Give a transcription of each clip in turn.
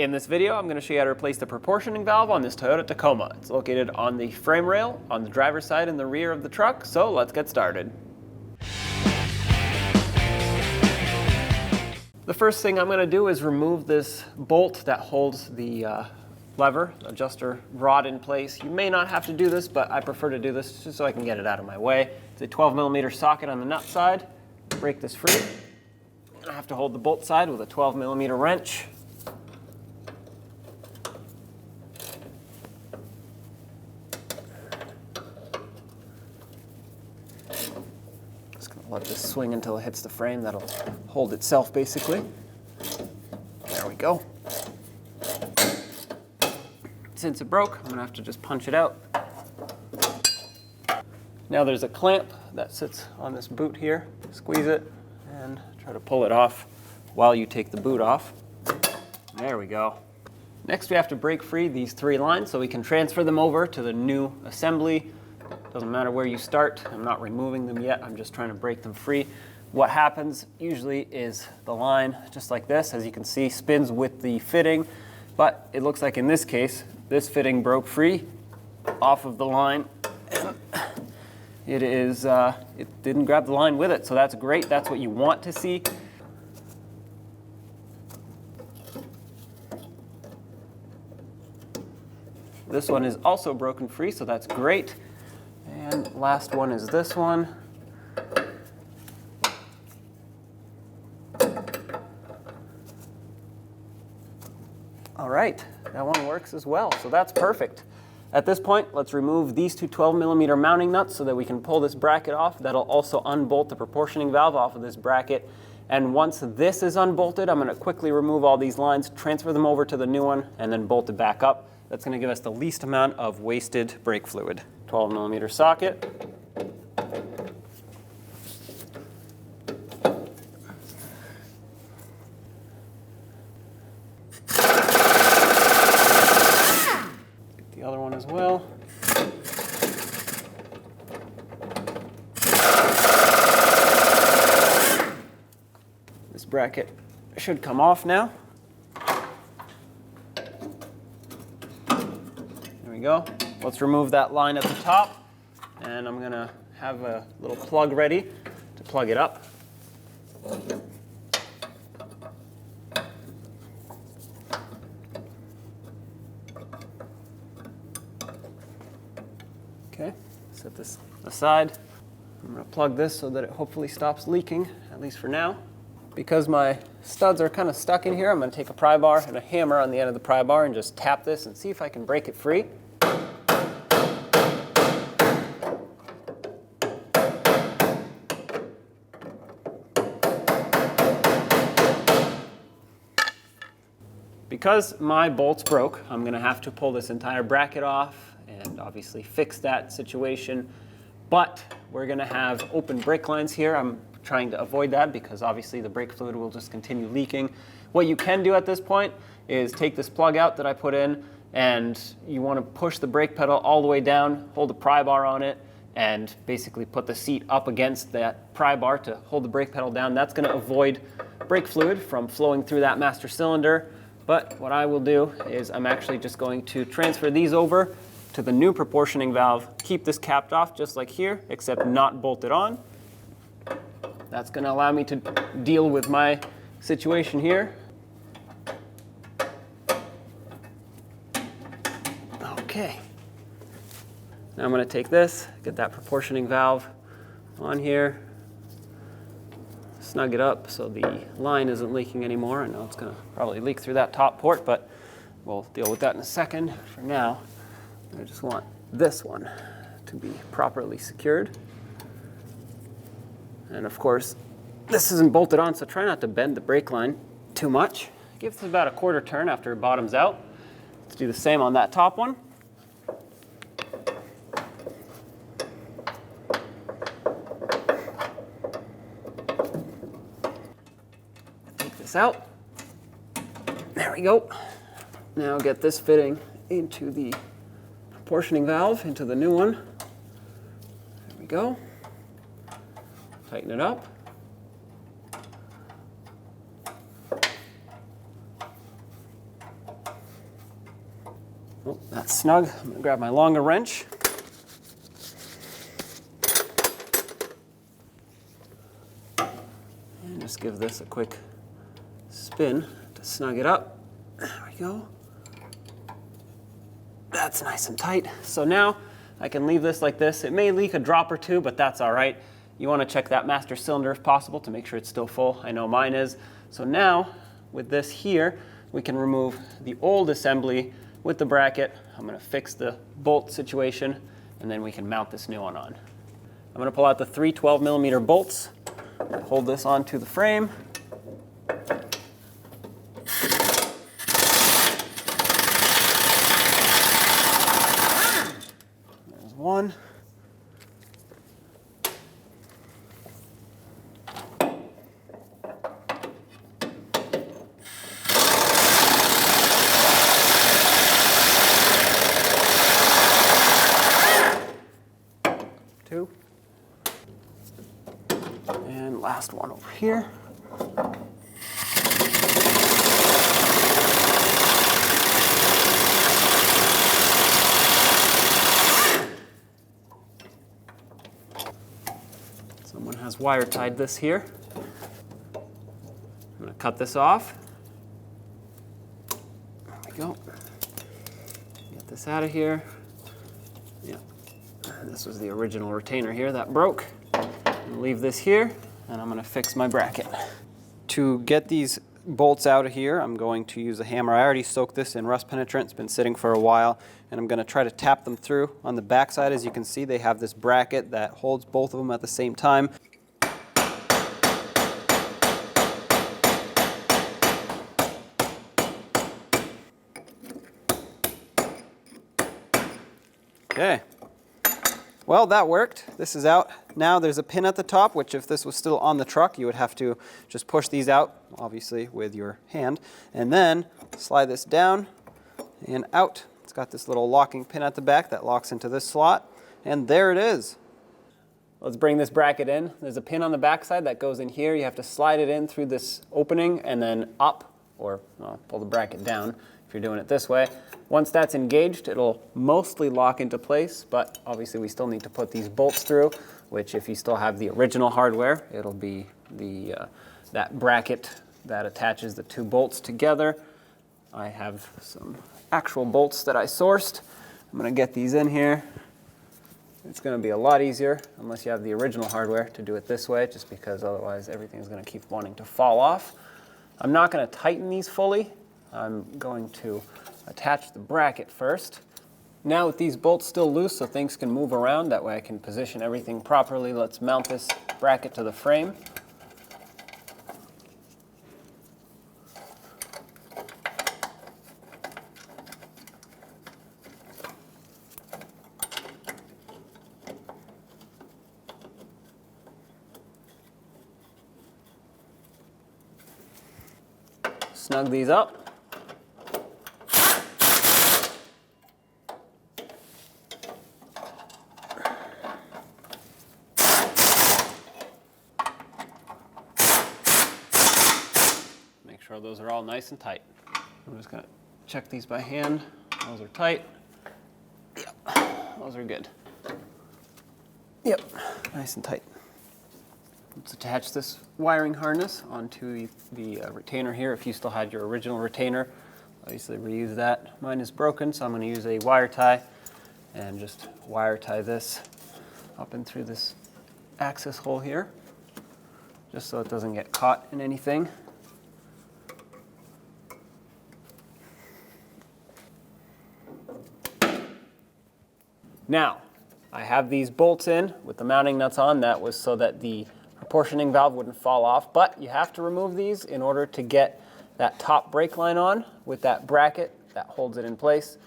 In this video, I'm going to show you how to replace the proportioning valve on this Toyota Tacoma. It's located on the frame rail, on the driver's side and the rear of the truck, so let's get started. The first thing I'm going to do is remove this bolt that holds the lever, adjuster rod in place. You may not have to do this, but I prefer to do this just so I can get it out of my way. It's a 12mm socket on the nut side. Break this free. I have to hold the bolt side with a 12mm wrench. Let this swing until it hits the frame. That'll hold itself basically. There we go. Since it broke, I'm gonna have to just punch it out. Now there's a clamp that sits on this boot here. Squeeze it and try to pull it off while you take the boot off. There we go. Next we have to break free these 3 lines so we can transfer them over to the new assembly. Doesn't matter where you start. I'm not removing them yet. I'm just trying to break them free. What happens usually is the line, just like this, as you can see, spins with the fitting. But it looks like in this case, this fitting broke free off of the line. It didn't grab the line with it, so that's great. That's what you want to see. This one is also broken free, so that's great. And last one is this one. All right, that one works as well, so that's perfect. At this point, let's remove these 2 12mm mounting nuts so that we can pull this bracket off. That'll also unbolt the proportioning valve off of this bracket. And once this is unbolted, I'm gonna quickly remove all these lines, transfer them over to the new one, and then bolt it back up. That's gonna give us the least amount of wasted brake fluid. 12mm socket. Get the other one as well. This bracket should come off now. There we go. Let's remove that line at the top, and I'm gonna have a little plug ready to plug it up. Okay, set this aside. I'm gonna plug this so that it hopefully stops leaking, at least for now. Because my studs are kind of stuck in here, I'm gonna take a pry bar and a hammer on the end of the pry bar and just tap this and see if I can break it free. Because my bolts broke, I'm gonna have to pull this entire bracket off and obviously fix that situation. But we're gonna have open brake lines here. I'm trying to avoid that because obviously the brake fluid will just continue leaking. What you can do at this point is take this plug out that I put in, and you wanna push the brake pedal all the way down, hold the pry bar on it, and basically put the seat up against that pry bar to hold the brake pedal down. That's gonna avoid brake fluid from flowing through that master cylinder. But what I will do is I'm actually just going to transfer these over to the new proportioning valve, keep this capped off just like here, except not bolted on. That's going to allow me to deal with my situation here. Okay. Now I'm going to take this, get that proportioning valve on here, snug it up so the line isn't leaking anymore. I know it's going to probably leak through that top port, but we'll deal with that in a second. For now, I just want this one to be properly secured. And of course, this isn't bolted on, so try not to bend the brake line too much. Give this about a quarter turn after it bottoms out. Let's do the same on that top one. Out. There we go. Now get this fitting into the proportioning valve, into the new one. There we go. Tighten it up. Oh, that's snug. I'm going to grab my longer wrench. And just give this a quick spin to snug it up. There we go. That's nice and tight. So now I can leave this like this. It may leak a drop or two, but that's all right. You want to check that master cylinder if possible to make sure it's still full. I know mine is. So now with this here, we can remove the old assembly with the bracket. I'm going to fix the bolt situation, and then we can mount this new one on. I'm going to pull out the 3 12mm bolts. Hold this onto the frame. There's one. Two. And last one over here. Someone has wire tied this here. I'm going to cut this off. There we go. Get this out of here. Yeah. This was the original retainer here that broke. Leave this here, and I'm going to fix my bracket. To get these bolts out of here, I'm going to use a hammer. I already soaked this in rust penetrant. It's been sitting for a while, and I'm going to try to tap them through. On the back side, as you can see, they have this bracket that holds both of them at the same time. Okay. Well, that worked. This is out. Now there's a pin at the top, which if this was still on the truck, you would have to just push these out, obviously with your hand, and then slide this down and out. It's got this little locking pin at the back that locks into this slot, and there it is. Let's bring this bracket in. There's a pin on the back side that goes in here. You have to slide it in through this opening and then up, or pull the bracket down if you're doing it this way. Once that's engaged, it'll mostly lock into place, but obviously we still need to put these bolts through, which if you still have the original hardware, it'll be that bracket that attaches the two bolts together. I have some actual bolts that I sourced. I'm going to get these in here. It's going to be a lot easier, unless you have the original hardware, to do it this way, just because otherwise everything's going to keep wanting to fall off. I'm not going to tighten these fully. I'm going to attach the bracket first. Now with these bolts still loose so things can move around, that way I can position everything properly, let's mount this bracket to the frame. Snug these up. Make sure those are all nice and tight. I'm just going to check these by hand. Those are tight. Yep, those are good. Yep, nice and tight. Let's attach this wiring harness onto the retainer here. If you still had your original retainer, obviously reuse that. Mine is broken, so I'm going to use a wire tie and just wire tie this up and through this access hole here, just so it doesn't get caught in anything. Now, I have these bolts in with the mounting nuts on. That was so that the proportioning valve wouldn't fall off, but you have to remove these in order to get that top brake line on with that bracket that holds it in place.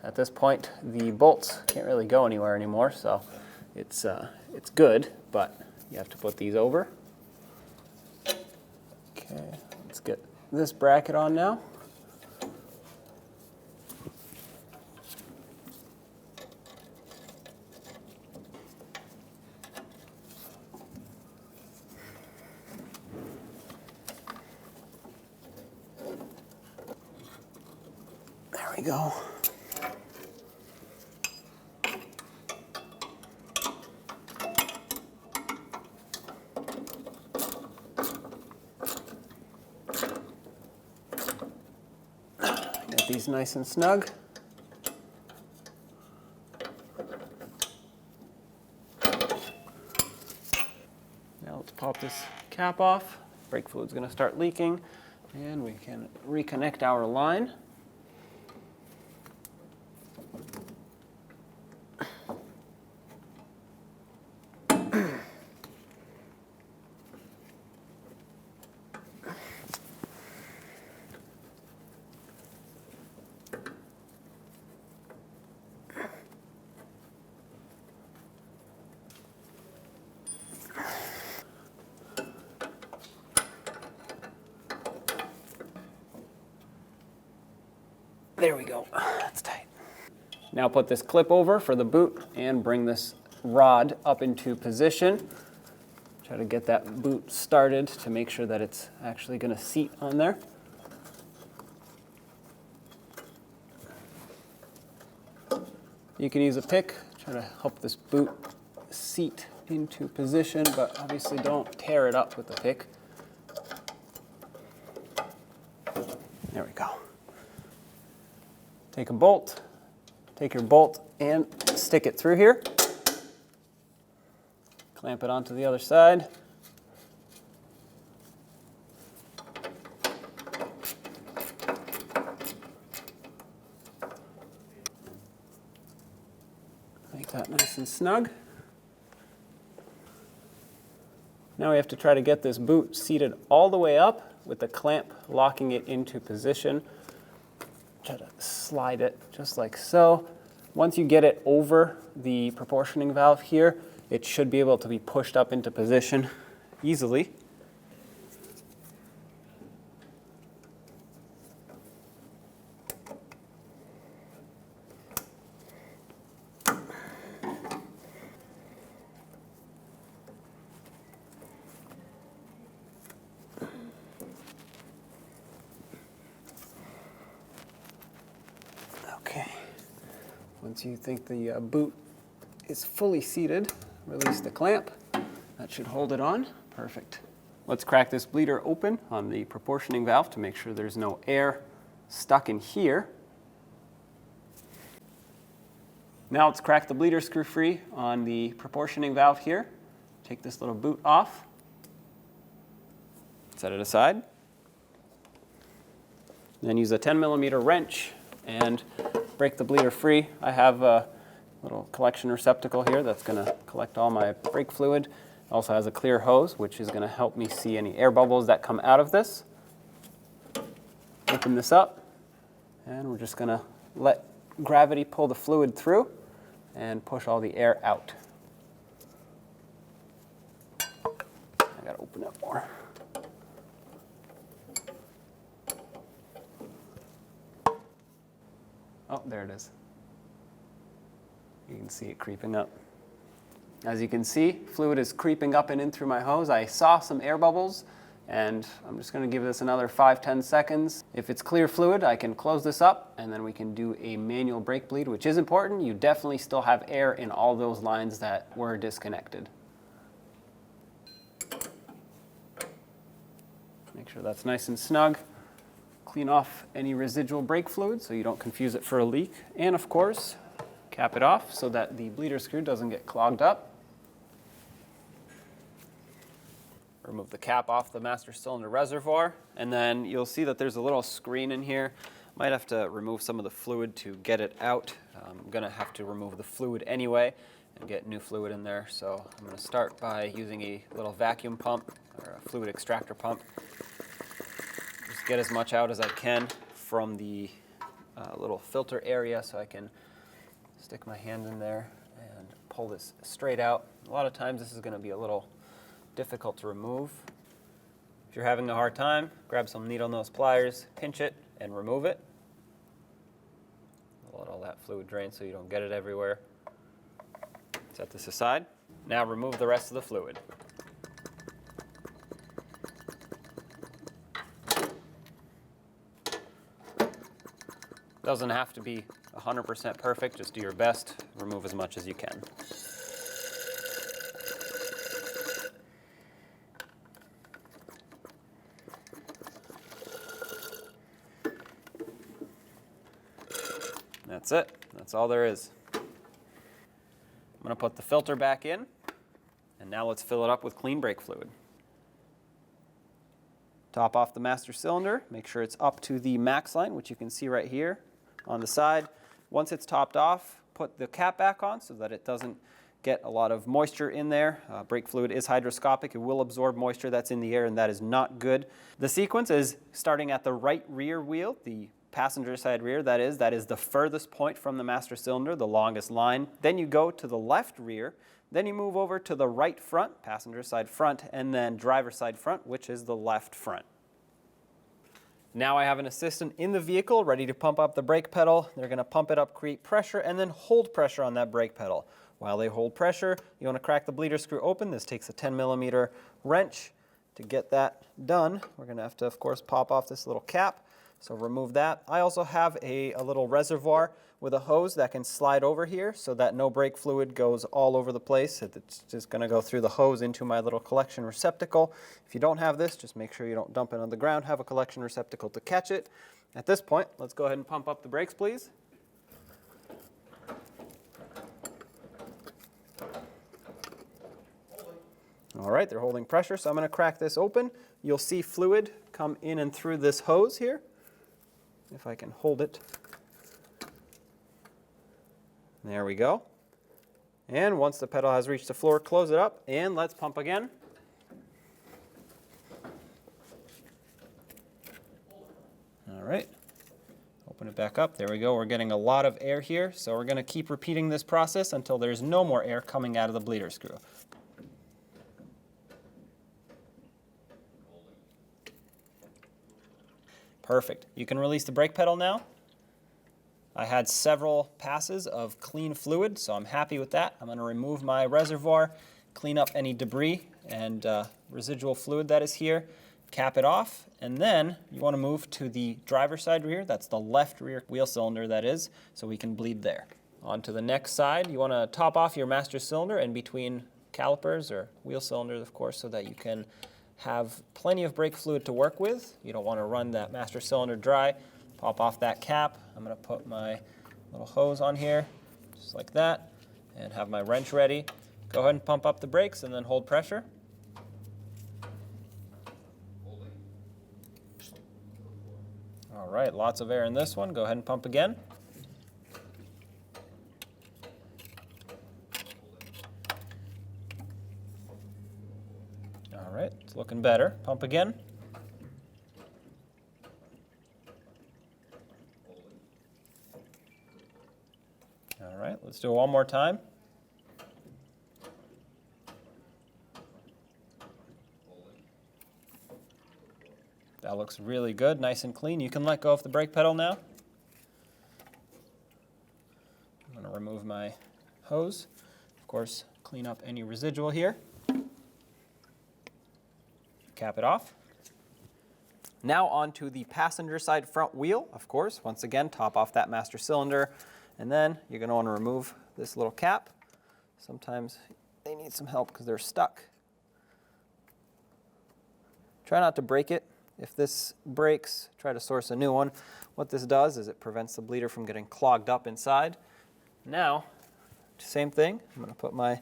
At this point, the bolts can't really go anywhere anymore, so it's good, but you have to put these over. Okay, let's get this bracket on now. There we go. these nice and snug. Now let's pop this cap off. Brake fluid's going to start leaking, and we can reconnect our line. There we go, that's tight. Now put this clip over for the boot and bring this rod up into position. Try to get that boot started to make sure that it's actually going to seat on there. You can use a pick, try to help this boot seat into position, but obviously don't tear it up with the pick. There we go. Take a bolt, take your bolt and stick it through here. Clamp it onto the other side. Make that nice and snug. Now we have to try to get this boot seated all the way up with the clamp locking it into position. Try to slide it just like so. Once you get it over the proportioning valve here, it should be able to be pushed up into position easily. Okay, once you think the boot is fully seated, release the clamp. That should hold it on. Perfect. Let's crack this bleeder open on the proportioning valve to make sure there's no air stuck in here. Now let's crack the bleeder screw free on the proportioning valve here. Take this little boot off. Set it aside. Then use a 10mm wrench and break the bleeder free. I have a little collection receptacle here that's going to collect all my brake fluid. It also has a clear hose, which is going to help me see any air bubbles that come out of this. Open this up, and we're just going to let gravity pull the fluid through and push all the air out. I got to open it more. Oh, there it is. You can see it creeping up. As you can see, fluid is creeping up and in through my hose. I saw some air bubbles, and I'm just going to give this another 5-10 seconds. If it's clear fluid, I can close this up, and then we can do a manual brake bleed, which is important. You definitely still have air in all those lines that were disconnected. Make sure that's nice and snug. Clean off any residual brake fluid so you don't confuse it for a leak. And of course, cap it off so that the bleeder screw doesn't get clogged up. Remove the cap off the master cylinder reservoir, and then you'll see that there's a little screen in here. Might have to remove some of the fluid to get it out. I'm going to have to remove the fluid anyway and get new fluid in there. So I'm going to start by using a little vacuum pump or a fluid extractor pump. Just get as much out as I can from the little filter area so I can stick my hand in there and pull this straight out. A lot of times this is going to be a little difficult to remove. If you're having a hard time, grab some needle nose pliers, pinch it, and remove it. Let all that fluid drain so you don't get it everywhere. Set this aside. Now remove the rest of the fluid. Doesn't have to be 100% perfect, just do your best. Remove as much as you can. That's it. That's all there is. I'm going to put the filter back in, and now let's fill it up with clean brake fluid. Top off the master cylinder, make sure it's up to the max line, which you can see right here on the side. Once it's topped off, put the cap back on so that it doesn't get a lot of moisture in there. Brake fluid is hydroscopic. It will absorb moisture that's in the air, and that is not good. The sequence is starting at the right rear wheel, the passenger side rear, that is the furthest point from the master cylinder, the longest line. Then you go to the left rear, then you move over to the right front, passenger side front, and then driver side front, which is the left front. Now I have an assistant in the vehicle ready to pump up the brake pedal. They're going to pump it up, create pressure, and then hold pressure on that brake pedal. While they hold pressure, you want to crack the bleeder screw open. This takes a 10mm wrench. To get that done, we're going to have to, of course, pop off this little cap. So remove that. I also have a little reservoir with a hose that can slide over here so that no brake fluid goes all over the place. It's just going to go through the hose into my little collection receptacle. If you don't have this, just make sure you don't dump it on the ground. Have a collection receptacle to catch it. At this point, let's go ahead and pump up the brakes, please. All right, they're holding pressure, so I'm going to crack this open. You'll see fluid come in and through this hose here. If I can hold it. There we go. And once the pedal has reached the floor, close it up, and let's pump again. All right. Open it back up. There we go. We're getting a lot of air here, so we're going to keep repeating this process until there's no more air coming out of the bleeder screw. Perfect. You can release the brake pedal now. I had several passes of clean fluid, so I'm happy with that. I'm going to remove my reservoir, clean up any debris and residual fluid that is here, cap it off, and then you want to move to the driver's side rear. That's the left rear wheel cylinder, that is, so we can bleed there. On to the next side, you want to top off your master cylinder in between calipers or wheel cylinders, of course, so that you can have plenty of brake fluid to work with. You don't want to run that master cylinder dry. Pop off that cap. I'm going to put my little hose on here, just like that, and have my wrench ready. Go ahead and pump up the brakes and then hold pressure. All right, lots of air in this one. Go ahead and pump again. All right, it's looking better. Pump again. All right, let's do it one more time. That looks really good, nice and clean. You can let go of the brake pedal now. I'm going to remove my hose. Of course, clean up any residual here. Cap it off. Now onto the passenger side front wheel, of course. Once again, top off that master cylinder, and then you're going to want to remove this little cap. Sometimes they need some help because they're stuck. Try not to break it. If this breaks, try to source a new one. What this does is it prevents the bleeder from getting clogged up inside. Now, same thing. I'm going to put my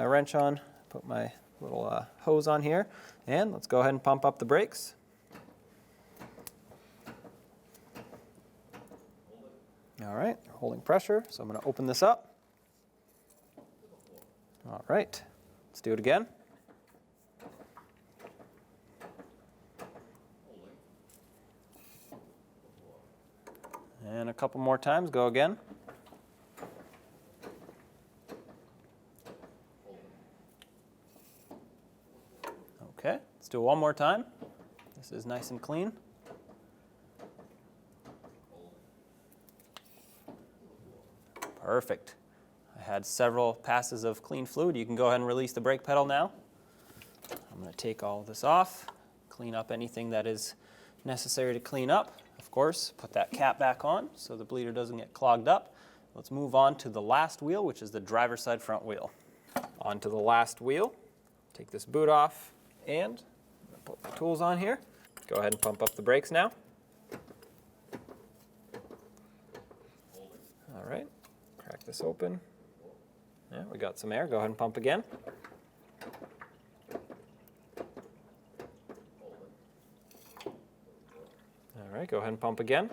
wrench on, put my little hose on here, and let's go ahead and pump up the brakes. All right, holding pressure, so I'm going to open this up. All right, let's do it again. And a couple more times, go again. Okay, let's do it one more time. This is nice and clean. Perfect. I had several passes of clean fluid. You can go ahead and release the brake pedal now. I'm going to take all of this off, clean up anything that is necessary to clean up. Of course, put that cap back on so the bleeder doesn't get clogged up. Let's move on to the last wheel, which is the driver's side front wheel. Onto the last wheel. Take this boot off and put the tools on here. Go ahead and pump up the brakes now. this open. Yeah, we got some air. Go ahead and pump again. All right, go ahead and pump again.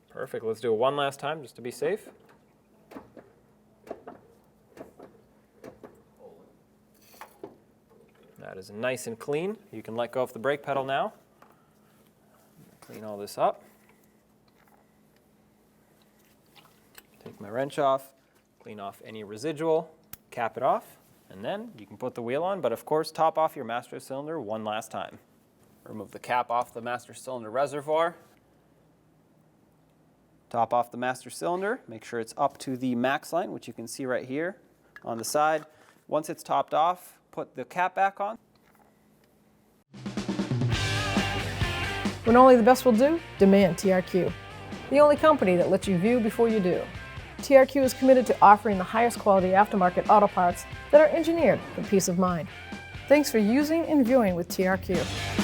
Perfect. Let's do it one last time just to be safe. That is nice and clean. You can let go of the brake pedal now. Clean all this up. Take my wrench off, clean off any residual, cap it off, and then you can put the wheel on, but of course top off your master cylinder one last time. Remove the cap off the master cylinder reservoir. Top off the master cylinder, make sure it's up to the max line, which you can see right here on the side. Once it's topped off, put the cap back on. When only the best will do, demand TRQ. The only company that lets you view before you do. TRQ is committed to offering the highest quality aftermarket auto parts that are engineered for peace of mind. Thanks for using and viewing with TRQ.